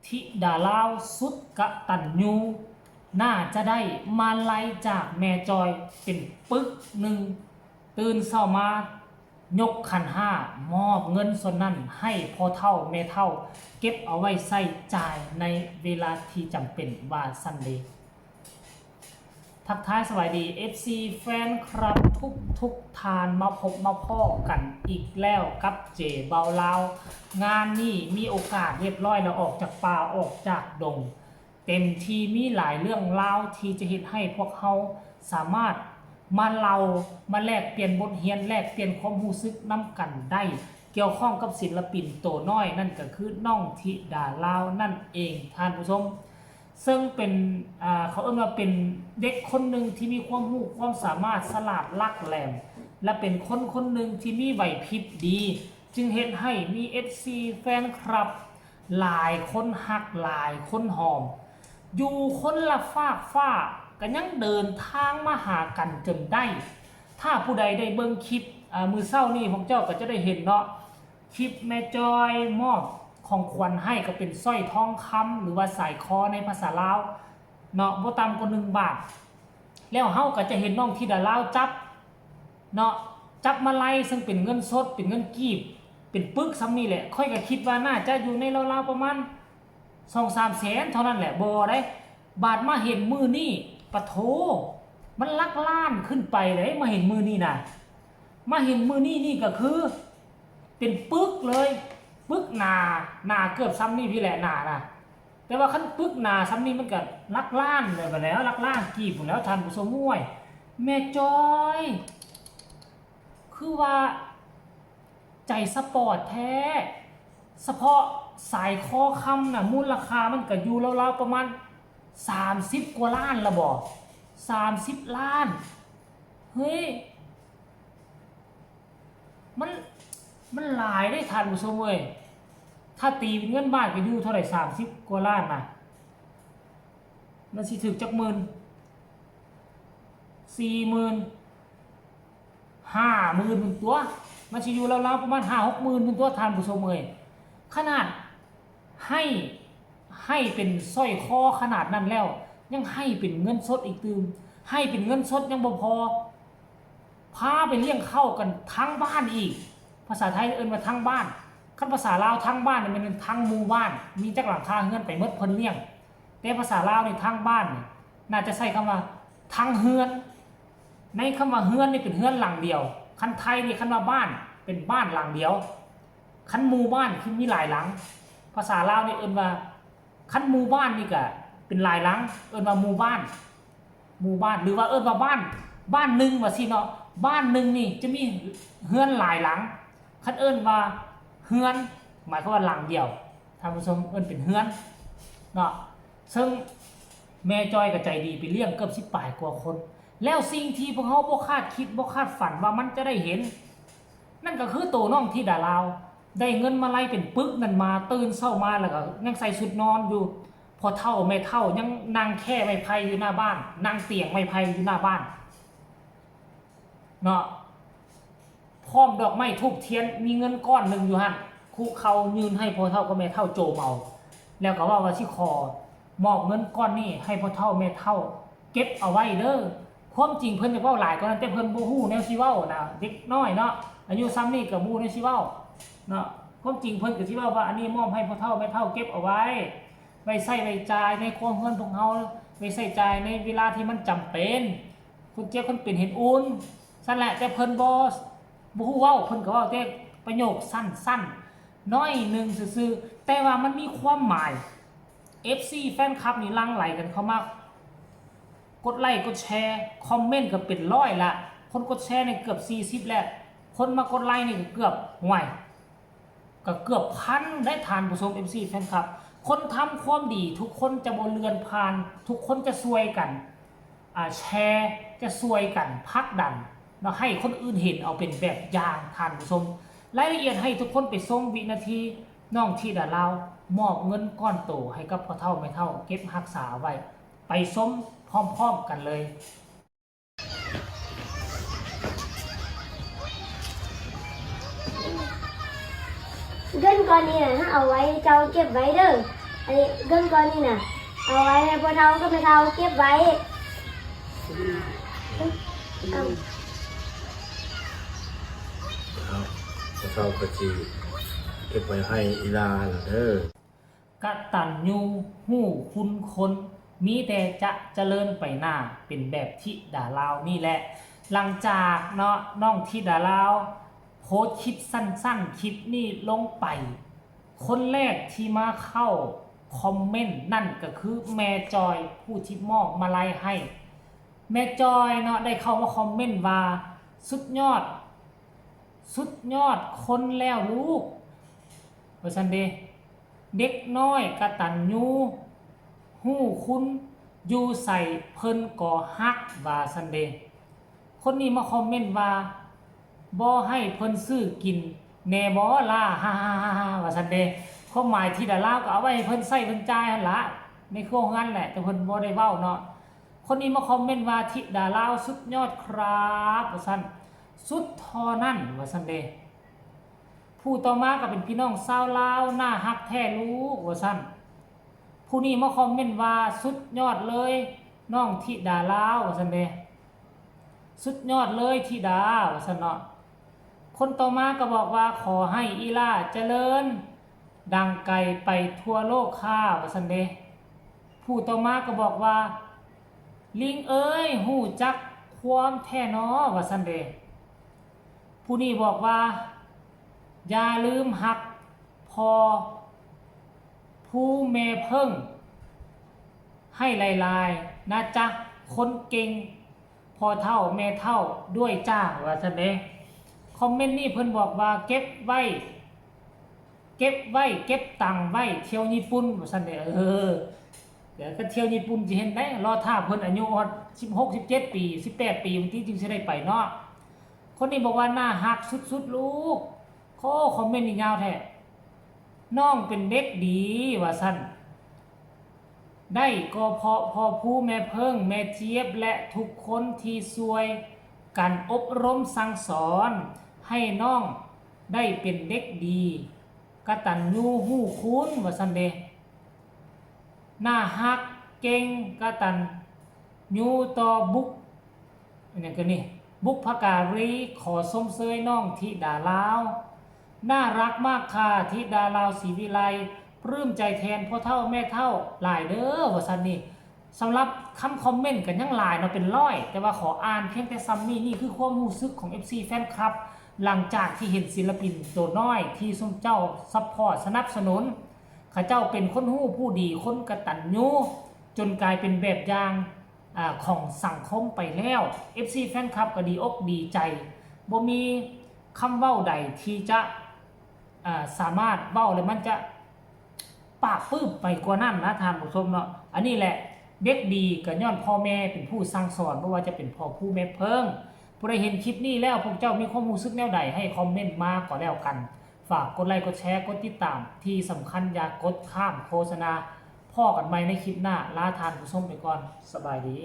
ธิดาลาวสุดกตัญญูน่าจะได้มาลัยจากแม่จอยเป็นปึกหนึ่งตื่นเช้ามายกขันห้ามอบเงินส่วนนั้นให้พ่อเฒ่าแม่เฒ่าเก็บเอาไว้ใช้จ่ายในเวลาที่จำเป็นว่าซันเดย์ทักทายสวัสดี FC แฟนครับทุกทานมาพบมาพ่อกันอีกแล้วกับเจเบาลาวงานนี้มีโอกาสเรียบร้อยแล้วออกจากป่าออกจากดงเต็มที่มีหลายเรื่องเล่าที่จะเฮ็ดให้พวกเขาสามารถมาเล่ามาแลกเปลี่ยนบทเรียนแลกเปลี่ยนความรู้สึกนำกันได้เกี่ยวข้องกับศิลปินโตน้อยนั่นก็คือน้องธิดาลาวนั่นเองท่านผู้ชมซึ่งเป็นเขาเรียกว่าเป็นเด็กคนหนึ่งที่มีความรู้ความสามารถฉลาดลักแหลมและเป็นคนหนึ่งที่มีไหวพริบดีจึงเห็นให้มี FC แฟนคลับหลายคนฮักหลายคนหอมอยู่คนละฟ้าก็ยังเดินทางมาหากันจนได้ถ้าผู้ใดได้เบิ่งคลิปมือเศร้านี่พวกเจ้าก็จะได้เห็นเนาะคลิปแม่จอยมอบของขวัญให้ก็เป็นสร้อยทองคำหรือว่าสายคอในภาษาลาวเนาะบ่ต่ำกว่า1 บาทแล้วเฮาก็จะเห็นน้องธิดาลาวจับเนาะจับมาลัยซึ่งเป็นเงินสดเป็นเงินกีบเป็นปึกซ้ำนี่แหละค่อยก็คิดว่าน่าจะอยู่ในราวๆประมาณ 2-3 แสนเท่านั้นแหละบ่ได้บาทมาเห็นมือนี่ปะโถมันลักล้านขึ้นไปเลยมาเห็นมือนี่นะมาเห็นมือนี่ก็คือเป็นปึกเลยปึกหนาเกือบซ้ำนี่พี่แหละหนานะแต่ว่าขั้นปึกหนาซ้ำนี่มันก็ลักล้านเลยไปแล้วลักล้านกีบหมดแล้วทันผู้ชมมวยแม่จอยคือว่าใจสปอร์ตแท้เฉพาะสายคอคำน่ะมูลค่ามันก็อยู่ราวๆประมาณ30 กว่าล้านละบ่30 ล้านเฮ้ยมันหลายได้ทันผู้ชมเว้ยถ้าตีเป็นเงินบาทก็อยู่เท่าไหร่30 กว่าล้านน่ะมันสิถึงจักหมื่น40,000 50,000เป็นตัวมันสิอยู่ราวๆประมาณ5-6 หมื่นเป็นตัวทันผู้ชมเว้ยขนาดให้เป็นสร้อยคอขนาดนั้นแล้วยังให้เป็นเงินสดอีกตื่มให้เป็นเงินสดยังบ่พอพาไปเลี้ยงข้าวกันทั้งบ้านอีกภาษาไทยเอิ้นว่าทั้งบ้านคันภาษาลาวทั้งบ้านมันเป็นทั้งหมู่บ้านมีจักหลังคาเฮือนไปหมดเพิ่นเลี้ยงแต่ภาษาลาวนี่ทั้งบ้านน่าจะใช้คำว่าทั้งเฮือนในคำว่าเฮือนนี่เป็นเฮือนหลังเดียวคันไทยนี่คันว่าบ้านเป็นบ้านหลังเดียวคันหมู่บ้านคือมีหลายหลังภาษาลาวนี่เอิ้นว่าคันหมู่บ้านนี่ก็เป็นหลายหลังเอิ้นว่าหมู่บ้านหรือว่าเอิ้นว่าบ้านหนึ่งว่าสิเนาะบ้านหนึ่งนี่จะมีเฮือนหลายหลังคันเอิ้นว่าเฮือนหมายความว่าหลังเดียวท่านผู้ชมเอิ้นเป็นเฮือนเนาะซึ่งแม่จอยก็ใจดีไปเลี้ยงเกือบ10 กว่าคนแล้วสิ่งที่พวกเขาบ่คาดคิดบ่คาดฝันว่ามันจะได้เห็นนั่นก็คือตัวน้องธิดาลาวได้เงินมาไล่เป็นปึกนั่นมาตื่นเช้ามาแล้วก็ยังใส่ชุดนอนอยู่พอเท่าไม่เท่ายังนั่งแค่ไม้ไผ่อยู่หน้าบ้านนั่งเตียงไม้ไผ่อยู่หน้าบ้านเนาะพร้อมดอกไม้ธูปเทียนมีเงินก้อนหนึ่งอยู่หั่นคุกเขายืนให้พอเท่ากับแม่เท่าโจมเอาแล้วก็ว่าสิขอมอบเงินก้อนนี้ให้พอเท่าแม่เท่าเก็บเอาไว้เด้อความจริงเพิ่นจะเว้าหลายกว่านั้นแต่เพิ่นบ่ฮู้แนวสิเว้านะเด็กน้อยเนาะอายุซ้ำนี่ก็บ่ฮู้แนวสิเว้าเนาะความจริงเพิ่นก็สิเว้าว่าอันนี้มอบให้พอเท่าแม่เท่าเก็บเอาไว้ใช้ไว้จ่ายในความเฮือนของเฮาไว้ใช้จ่ายในเวลาที่มันจำเป็นคนเจ็บคนเป็นเห็นอุ่นซั่นแหละแต่เพิ่นบ่ฮู้เว้าเพิ่นก็เว้าแต่ประโยคสั้นๆน้อยนึงซื่อๆแต่ว่ามันมีความหมาย FC แฟนคลับนี่หลั่งไหลกันเข้ามากดไลค์กดแชร์คอมเมนต์ก็เป็น100ละคนกดแชร์นี่เกือบ40แล้วคนมากดไลค์นี่ก็เกือบห่วยก็เกือบพันได้ทานผู้ชม MC แฟนคลับคนทำความดีทุกคนจะบ่เลือนผ่านทุกคนจะช่วยกันแชร์จะช่วยกันพักดันเนาะให้คนอื่นเห็นเอาเป็นแบบอย่างทานผู้ชมรายละเอียดให้ทุกคนไปส่งวินาทีน้องธิดาลาวมอบเงินก้อนโตให้กับพ่อเฒ่าแม่เฒ่าเก็บรักษาไว้ไปส้มพร้อมๆกันเลยเงินก้อนนี้นะเอาไว้เจ้าเก็บไว้เด้อ อันนี้เงินก้อนนี่น่ะเอาไว้ให้พ่อเฒ่าก็แม่เฒ่าเก็บไว้เอา ครับเจ้าก็สิเก็บไว้ให้อีลาล่ะเด้อก ตัญญูฮู้คุณคนมีแต่จะเจริญไปหน้าเป็นแบบธิดาลาวนี่แหละหลังจากเนาะน้องธิดาลาวโพสต์คลิปสั้นๆคลิปนี้ลงไปคนแรกที่มาเข้าคอมเมนต์นั่นก็คือแม่จอยผู้ที่มอบมาลัยให้แม่จอยเนาะได้เข้ามาคอมเมนต์ว่าสุดยอดคนแล้วลูกว่าซั่นเด้เด็กน้อยกตัญญูฮู้คุณอยู่ใส่เพิ่นก็ฮักว่าซั่นเด้คนนี้มาคอมเมนต์ว่าบ่ให้เพิ่นซื้อกินแน่บ่ล่ะฮ่าๆๆว่าซั่นเด้ความหมายที่ดาราก็เอาไว้ให้เพิ่นใช้เพิ่นจ่ายหั่นล่ะในโครงงานแหละแต่เพิ่นบ่ได้เว้าเนาะคนนี้มาคอมเมนต์ว่าธิดาลาวสุดยอดครับว่าซั่นสุดทอนั่นว่าซั่นเด้ผู้ต่อมาก็เป็นพี่น้องชาวลาวน่าฮักแท้ลูกว่าซั่นผู้นี้มาคอมเมนต์ว่าสุดยอดเลยน้องธิดาลาวว่าซั่นเด้สุดยอดเลยธิดาว่าซั่นเนาะคนต่อมาก็บอกว่าขอให้อีล่าเจริญดังไกลไปทั่วโลกค่ะว่าซั่นเด้ผู้ต่อมาก็บอกว่าลิงเอ้ยฮู้จักความแท้น้อว่าซั่นเด้ผู้นี้บอกว่าอย่าลืมหักพอผู้แม่เพิ่งให้ลายๆนะจ๊ะคนเก่งพอเท่าแม่เท่าด้วยจ้าว่าซั่นเด้คอมเมนต์นี้เพิ่นบอกว่าเก็บไว้เก็บตังค์ไว้เที่ยวญี่ปุ่นว่าซั่นเด้เดี๋ยวก็เที่ยวญี่ปุ่นสิเห็นได้รอท่าเพิ่นอายุ16 17ปี18ปีบางทีจึงสิได้ไปเนาะคนนี้บอกว่าน่าฮักสุดๆลูกคอมเมนต์นี่ยาวแท้น้องเป็นเด็กดีว่าซั่นได้ก็เพราะพอผู้แม่เพิ่งแม่เจี๊ยบและทุกคนที่ช่วยกันอบรมสั่งสอนให้น้องได้เป็นเด็กดีกตัญญูฮู้คุณว่าซั่นเด้น่าฮักเก่งกตัญญูต่อบุคอันนี้ก็นี่บุพการีขอสมเสยน้องธิดาลาวน่ารักมากค่ะธิดาลาวศรีวิไลปลื้มใจแทนพ่อเฒ่าแม่เฒ่าหลายเด้อว่าซั่นนี่สำหรับคำคอมเมนต์กันยังหลายเนาะเป็นร้อยแต่ว่าขออ่านเพียงแต่ซ้ำนี่คือความรู้สึกของ FC แฟนคลับหลังจากที่เห็นศิลปินตัวน้อยที่สมเจ้าซัพพอร์ตสนับสนุนข้าเจ้าเป็นคนฮู้ผู้ดีคนกตัญญูจนกลายเป็นแบบอย่างของสังคมไปแล้ว FC แฟนคลับก็ดีอกดีใจบ่มีคำเว้าใดที่จะสามารถเว้าแล้วมันจะปากปื้มไปกว่านั้นนะท่านผู้ชมเนาะอันนี้แหละเด็กดีก็ย้อนพ่อแม่เป็นผู้สั่งสอนบ่ว่าจะเป็นพ่อผู้แม่เพิ่งผู้ใดเห็นคลิปนี้แล้วพวกเจ้ามีความรู้สึกแนวใดให้คอมเมนต์มาก็แล้วกันฝากกดไลค์กดแชร์กดติดตามที่สำคัญอย่ากดข้ามโฆษณาพ่อกันใหม่ในคลิปหน้าลาท่านผู้ชมไปก่อนสบายดี